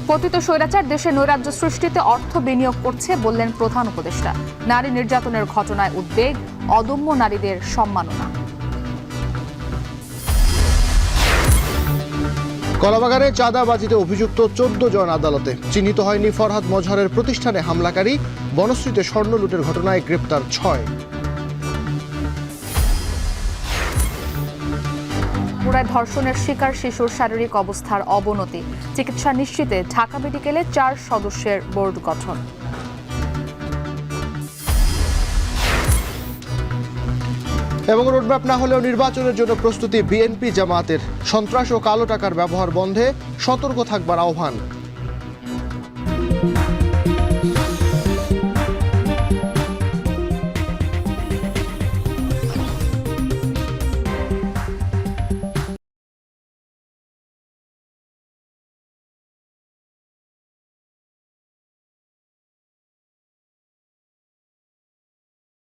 পতিত স্বৈরাচার দেশে নৈরাজ্য সৃষ্টিতে অর্থ বিনিয়োগ করছে বললেন প্রধান উপদেষ্টা। নারী নির্যাতনের ঘটনায় উদ্বেগ, অদম্য নারীদের সম্মাননা। কলাবাগানে চাঁদাবাজিতে অভিযুক্ত 14 জন আদালতে। চিহ্নিত হয়নি ফরহাদ মজহরের প্রতিষ্ঠানে হামলাকারী। বনশ্রীতে স্বর্ণ লুটের ঘটনায় গ্রেপ্তার 6। পুরায় ধর্ষণের শিকার শিশুর শারীরিক অবস্থার অবনতি। চিকিৎসা নিশ্চিতে ঢাকা মেডিকেলে 4 সদস্যের বোর্ড গঠন। এবং রোডম্যাপ না হলেও নির্বাচনের জন্য প্রস্তুতি বিএনপি জামায়াতের। সন্ত্রাস ও কালো টাকার ব্যবহার বন্ধে সতর্ক থাকবার আহ্বান।